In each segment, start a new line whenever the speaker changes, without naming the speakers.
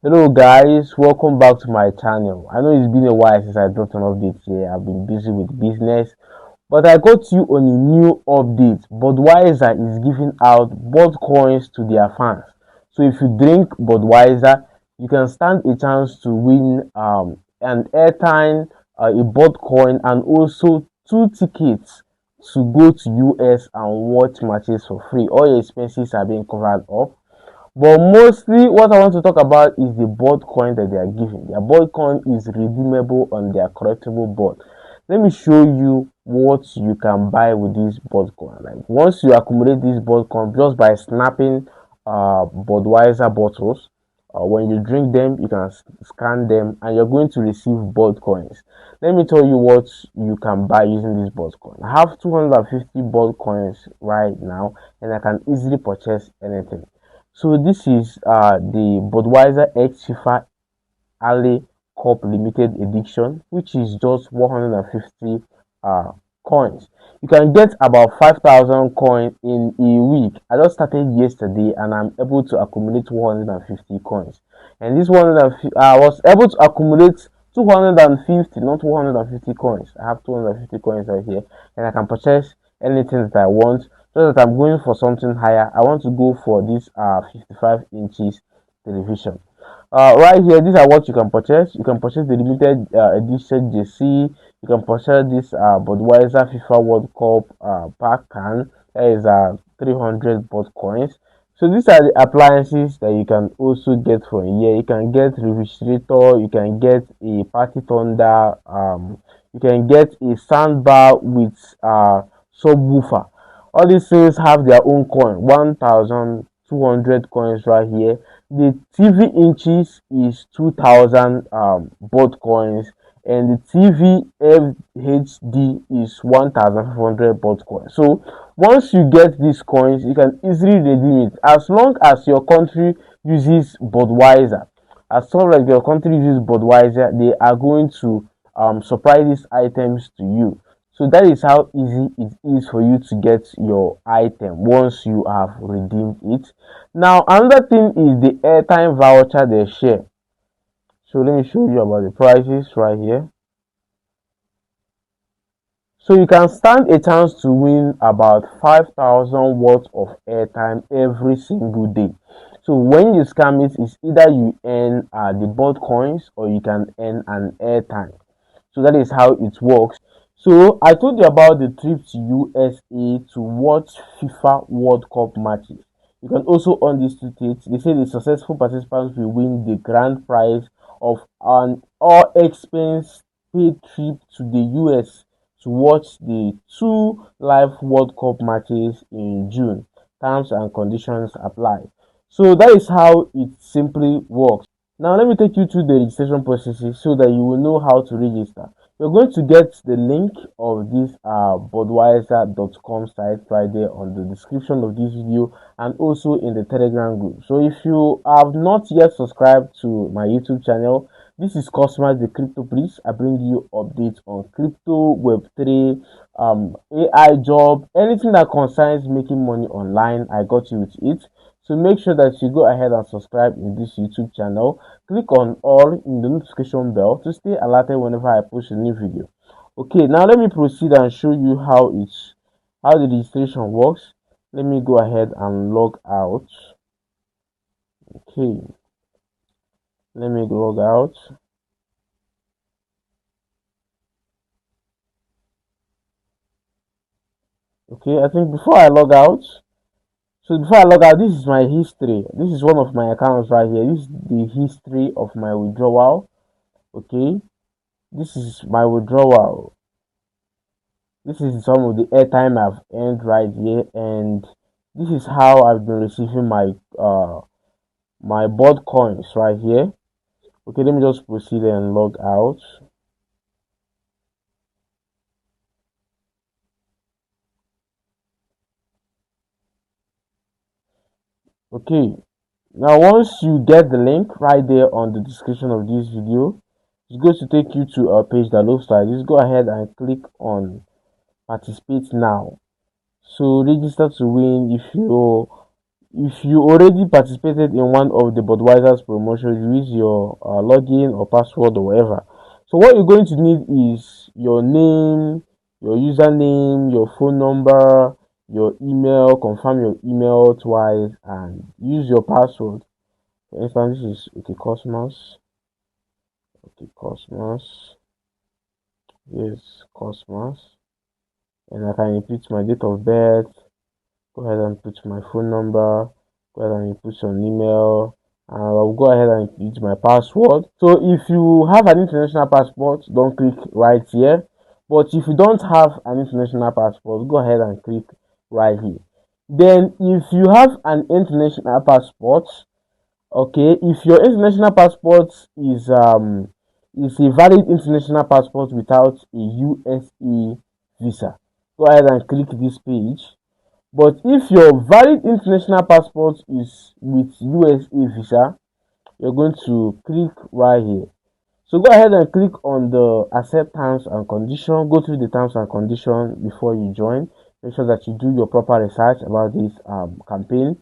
Hello guys, welcome back to my channel. I know it's been a while since I dropped an update here. I've been busy with business, but I got you on a new update. Budweiser is giving out Bud coins to their fans. So if you drink Budweiser, you can stand a chance to win an airtime, a Bud coin, and also 2 tickets to go to US and watch matches for free. All your expenses are being covered up. But mostly what I want to talk about is the board coin that they are giving. Their board coin is redeemable on their collectible board. Let me show you what you can buy with this board coin. Like once you accumulate this board coin just by snapping Budweiser bottles, when you drink them, you can scan them and you're going to receive board coins. Let me tell you what you can buy using this board coin. I have 250 board coins right now and I can easily purchase anything. So this is the Budweiser X FIFA Alley Cup Limited Edition, which is just 150 coins. You can get about 5,000 coins in a week. I just started yesterday and I'm able to accumulate 150 coins. And this 150, I was able to accumulate 250, not 150 coins. I have 250 coins right here, and I can purchase anything that I want. So that I'm going for something higher, I want to go for this 55 inches television. Right here, these are what you can purchase. You can purchase the limited edition JC. You can purchase this Budweiser FIFA World Cup pack can. That is 300 Bud coins. So these are the appliances that you can also get from here. You can get refrigerator. You can get a party thunder. You can get a soundbar with subwoofer. All these things have their own coin. 1,200 coins right here. The TV inches is 2,000 Bud coins, and the TV FHD is 1,500 Bud coins. So once you get these coins, you can easily redeem it as long as your country uses Budweiser. As long as your country uses Budweiser, they are going to supply these items to you. So that is how easy it is for you to get your item once you have redeemed it. Now another thing is the airtime voucher they share. So let me show you about the prices right here. So you can stand a chance to win about 5,000 worth of airtime every single day. So when you scam it, it's either you earn the Bud coins or you can earn an airtime. So that is how it works. So I told you about the trip to USA to watch FIFA World Cup matches. You can also earn these tickets. They say the successful participants will win the grand prize of an all expense paid trip to the US to watch the two live World Cup matches in June. Terms and conditions apply. So that is how it simply works. Now let me take you through the registration processes so that you will know how to register. You're going to get the link of this Budweiser.com site right there on the description of this video and also in the Telegram group. So if you have not yet subscribed to my YouTube channel, this is Cosmas the Crypto Priest. I bring you updates on crypto, Web3, AI job, anything that concerns making money online. I got you with it. So make sure that you go ahead and subscribe in this YouTube channel. Click on all in the notification bell to stay alerted whenever I post a new video. Okay, now let me proceed and show you how the registration works. Let me go ahead and log out. Okay, let me log out. Okay, I think before I log out, this is my history. This is one of my accounts right here. This is the history of my withdrawal. Okay, this is my withdrawal. This is some of the airtime I've earned right here, and this is how I've been receiving my Bud coins right here. Okay, let me just proceed and log out. Okay, now once you get the link right there on the description of this video, it's going to take you to a page that looks like this. Go ahead and click on participate now. So register to win. If you already participated in one of the Budweiser's promotions, you use your login or password or whatever. So what you're going to need is your name, your username, your phone number, your email, confirm your email twice, and use your password. For instance, this is okay, Cosmas. Okay, Cosmas. Yes, Cosmas. And I can input my date of birth. Go ahead and put my phone number. Go ahead and input some email. And I'll go ahead and input my password. So if you have an international passport, don't click right here. But if you don't have an international passport, go ahead and click right here. Then if you have an international passport, okay, if your international passport is a valid international passport without a USA visa, go ahead and click this page. But if your valid international passport is with USA visa, you're going to click right here. So go ahead and click on the accept terms and condition. Go through the terms and condition before you join. Make sure that you do your proper research about this campaign.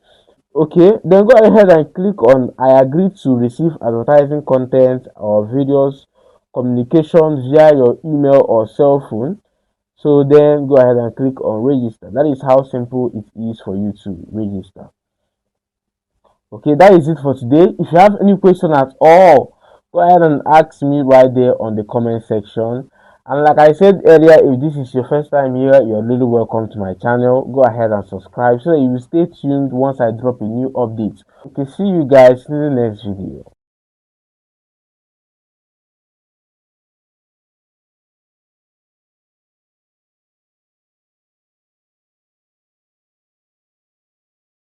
Okay, then go ahead and click on I agree to receive advertising content or videos communication via your email or cell phone. So then go ahead and click on register. That is how simple it is for you to register. Okay, that is it for today. If you have any question at all, go ahead and ask me right there on the comment section. And like I said earlier, if this is your first time here, you're really welcome to my channel. Go ahead and subscribe so that you will stay tuned once I drop a new update. Okay, see you guys in the next video.